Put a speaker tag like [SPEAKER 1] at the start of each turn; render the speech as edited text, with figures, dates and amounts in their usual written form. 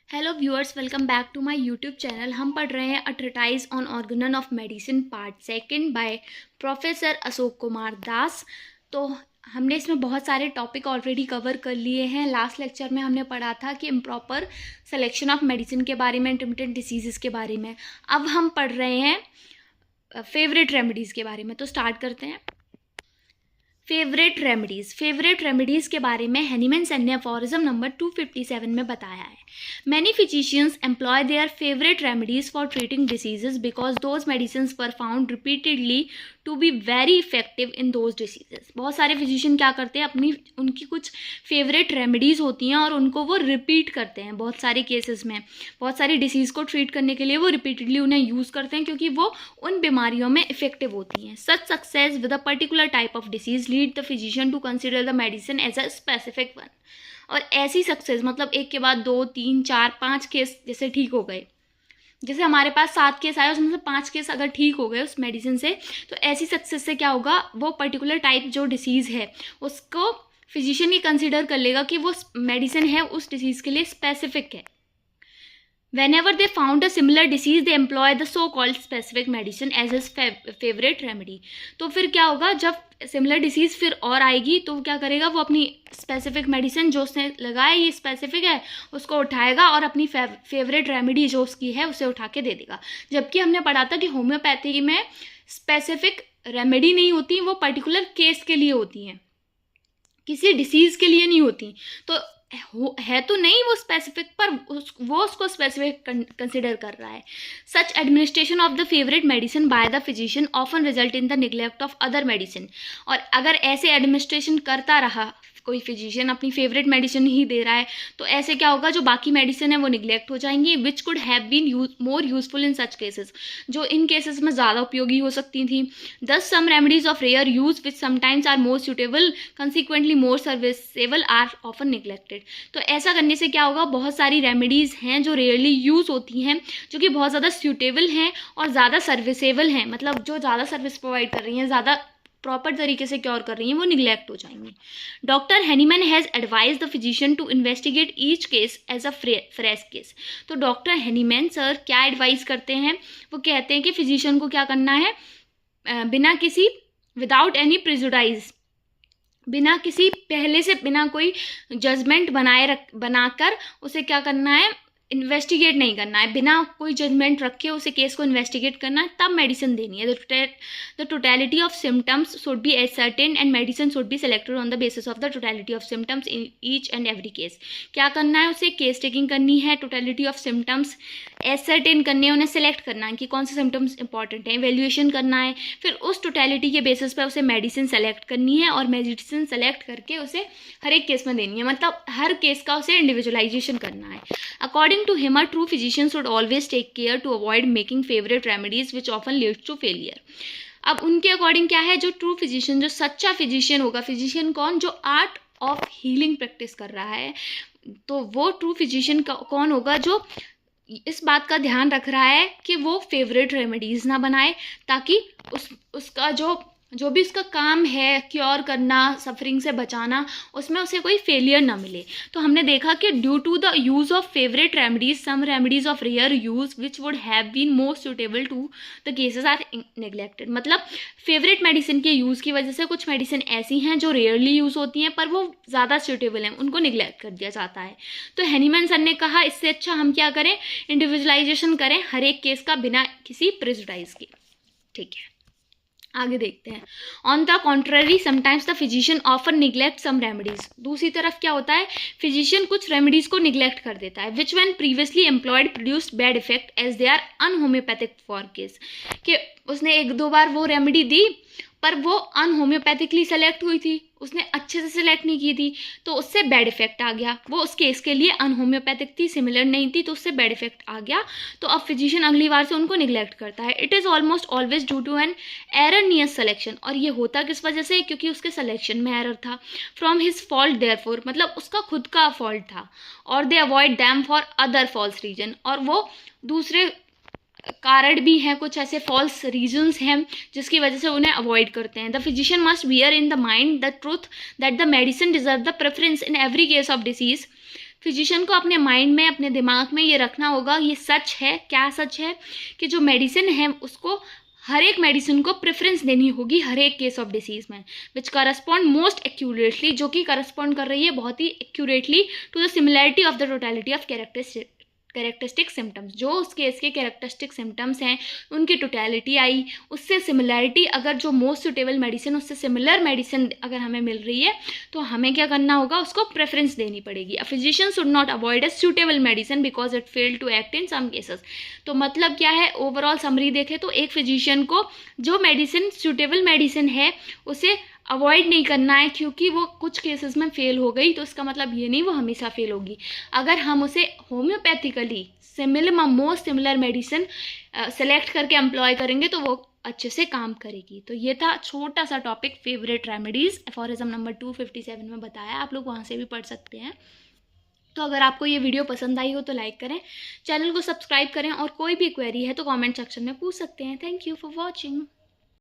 [SPEAKER 1] Hello viewers, welcome back to my YouTube channel. हम पढ़ रहे हैं a treatise on organon of medicine part second by professor Ashok Kumar Das. तो हमने इसमें बहुत सारे टॉपिक ऑलरेडी कवर कर लिए हैं। लास्ट लेक्चर में हमने पढ़ा था कि इम्प्रॉपर सिलेक्शन ऑफ मेडिसिन के बारे में, इंटरमिटेंट डिसीज़ के बारे में। अब हम पढ़ रहे हैं फेवरेट रेमेडीज़ के बारे में। तो स्टार्ट करते हैं। फेवरेट रेमेडीज़ के बारे में हैनीमैन सन ने अफोरिज्म नंबर 257 में बताया है। Many physicians employ their favourite remedies for treating diseases because those medicines were found repeatedly to be very effective in those diseases. बहुत सारे फिजिशियन क्या करते हैं, उनकी कुछ फेवरेट रेमेडीज़ होती हैं और उनको वो रिपीट करते हैं। बहुत सारे केसेस में बहुत सारी डिसीज़ को ट्रीट करने के लिए वो रिपीटेडली उन्हें यूज़ करते हैं क्योंकि वो उन बीमारियों में इफेक्टिव होती हैं। Such success with a particular type of disease lead the physician to consider the medicine as a specific one. और ऐसी सक्सेस मतलब एक के बाद 2, 3, 4, 5 केस जैसे ठीक हो गए, जैसे हमारे पास 7 केस आए उसमें से 5 केस अगर ठीक हो गए उस मेडिसिन से, तो ऐसी सक्सेस से क्या होगा, वो पर्टिकुलर टाइप जो डिसीज़ है उसको फिजिशियन ही कंसिडर कर लेगा कि वो मेडिसिन है उस डिसीज़ के लिए स्पेसिफिक है। Whenever they found a similar disease, they employ the so-called specific medicine as his favorite remedy. तो फिर क्या होगा, जब सिमिलर डिसीज़ फिर और आएगी तो क्या करेगा, वो अपनी स्पेसिफिक मेडिसिन जो उसने लगाया ये स्पेसिफिक है उसको उठाएगा और अपनी फेवरेट रेमेडी जो उसकी है उसे उठा के दे देगा। जबकि हमने पढ़ा था कि होम्योपैथी में स्पेसिफिक रेमेडी नहीं होती, वो पर्टिकुलर केस के लिए होती हैं, किसी डिसीज़ के लिए नहीं होती। तो है तो नहीं वो स्पेसिफिक, पर वो उसको स्पेसिफिक कंसिडर कर रहा है। Such administration of the favourite medicine by the physician often result in the neglect of other medicine. और अगर ऐसे एडमिनिस्ट्रेशन करता रहा, कोई फिजिशियन अपनी फेवरेट मेडिसिन ही दे रहा है, तो ऐसे क्या होगा, जो बाकी मेडिसिन है वो निग्लेक्ट हो जाएंगी, which could have been more useful in such cases, जो इन केसेस में ज़्यादा उपयोगी हो सकती थी। Thus some remedies of rare use which sometimes are more suitable consequently more serviceable are often neglected. तो ऐसा करने से क्या होगा, बहुत सारी रेमेडीज़ हैं जो रेयरली यूज़ होती हैं, जो कि बहुत ज़्यादा सूटेबल हैं और ज़्यादा सर्विसेबल हैं, मतलब जो ज़्यादा सर्विस प्रोवाइड कर रही हैं, ज़्यादा प्रॉपर तरीके से क्योर कर रही हैं, वो निग्लेक्ट हो जाएंगी। Doctor Hahnemann has advise the physician to investigate each case as a fresh case. तो डॉक्टर हैनीमैन सर क्या एडवाइस करते हैं, वो कहते हैं कि फिजिशियन को क्या करना है, बिना किसी विदाउट एनी प्रिजुडाइज, बिना किसी पहले से बिना कोई जजमेंट बनाकर उसे क्या करना है, इन्वेस्टिगेट नहीं करना है, बिना कोई जजमेंट रखे उसे केस को इन्वेस्टिगेट करना है, तब मेडिसिन देनी है। The totality of symptoms should be ascertain and medicine should be selected on the basis of the totality of symptoms in each and every case. क्या करना है, उसे केस टेकिंग करनी है, टोटलिटी ऑफ सिम्टम्स एसर्टेन करने हैं, उन्हें select करना है कि कौन से सिम्टम्स इंपॉर्टेंट हैं, इवेल्युएशन करना है, फिर उस टोटलिटी के बेसिस पर उसे मेडिसिन सेलेक्ट करनी है और मेडिसिन सेलेक्ट करके उसे हर एक केस में देनी है, मतलब हर केस का उसे इंडिविजुअलाइजेशन करना है। According to him, a true physician should always take care to avoid making favorite remedies which often leads to failure. अब उनके अकॉर्डिंग क्या है, जो ट्रू फिजिशियन, जो सच्चा फिजिशियन होगा, फिजिशियन कौन, जो आर्ट ऑफ हीलिंग प्रैक्टिस कर रहा है, तो वो ट्रू फिजिशियन कौन होगा, जो इस बात का ध्यान रख रहा है कि वो फेवरेट रेमेडीज ना बनाए, ताकि उसका जो भी उसका काम है क्योर करना, सफरिंग से बचाना, उसमें उसे कोई फेलियर ना मिले। तो हमने देखा कि due to the use of favourite remedies some remedies of rare use which would have been more suitable to the cases are neglected. मतलब फेवरेट मेडिसिन के यूज़ की वजह से कुछ मेडिसिन ऐसी हैं जो रेयरली यूज़ होती हैं पर वो ज़्यादा सूटेबल हैं, उनको निग्लेक्ट कर दिया जाता है। तो हैनीमैन सर ने कहा इससे अच्छा हम क्या करें, इंडिविजुअलाइजेशन करें हर एक केस का बिना किसी प्रेजुडाइज के। ठीक है, आगे देखते हैं। On the contrary sometimes the physician often neglect some remedies. दूसरी तरफ क्या होता है, फिजिशियन कुछ रेमेडीज को निग्लेक्ट कर देता है, which when previously employed produced bad effect as they are unhomoeopathic for case. कि उसने 1-2 बार वो रेमेडी दी पर वो अनहोम्योपैथिकली सेलेक्ट हुई थी, उसने अच्छे से सेलेक्ट नहीं की थी, तो उससे बैड इफेक्ट आ गया। वो उस केस के लिए अनहोम्योपैथिक थी, सिमिलर नहीं थी, तो उससे बैड इफेक्ट आ गया। तो अब फिजिशियन अगली बार से उनको निग्लेक्ट करता है। It is almost always due to an erroneous selection. और ये होता किस वजह से, क्योंकि उसके सिलेक्शन में एरर था। फ्रॉम हिज फॉल्ट देयरफॉर, मतलब उसका खुद का फॉल्ट था। और they avoid them for other false reason, और वो दूसरे कारण भी हैं, कुछ ऐसे फॉल्स रीजंस हैं जिसकी वजह से उन्हें अवॉइड करते हैं। The physician must bear in the mind the truth that the medicine deserve the preference in every case of disease physician को अपने माइंड में, अपने दिमाग में ये रखना होगा, ये सच है, क्या सच है कि जो मेडिसिन है उसको, हर एक मेडिसिन को प्रेफरेंस देनी होगी हर एक केस ऑफ डिसीज में, विच करस्पॉन्ड मोस्ट एक्यूरेटली, जो कि करस्पॉन्ड कर रही है बहुत ही accurately to the similarity of the totality of characteristic symptoms. जो उस केस के कैरेक्टरिस्टिक सिम्टम्स हैं उनकी टोटलिटी आई, उससे सिमिलैरिटी, अगर जो मोस्ट सुटेबल मेडिसिन, उससे सिमिलर मेडिसिन अगर हमें मिल रही है तो हमें क्या करना होगा, उसको प्रेफरेंस देनी पड़ेगी। A physician should not avoid a suitable medicine because it fail to act in some cases. तो मतलब क्या है, ओवरऑल समरी देखें तो एक फिजिशियन को जो मेडिसिन सुटेबल मेडिसिन है उसे अवॉइड नहीं करना है क्योंकि वो कुछ केसेस में फेल हो गई, तो इसका मतलब ये नहीं वो हमेशा फेल होगी। अगर हम उसे homoeopathically most similar medicine select करके एम्प्लॉय करेंगे तो वो अच्छे से काम करेगी। तो ये था छोटा सा topic favourite remedies, aphorism number 257 में बताया, आप लोग वहाँ से भी पढ़ सकते हैं। तो अगर आपको ये वीडियो पसंद आई हो तो लाइक करें, चैनल को सब्सक्राइब करें, और कोई भी क्वेरी है तो कमेंट सेक्शन में पूछ सकते हैं। Thank you for watching.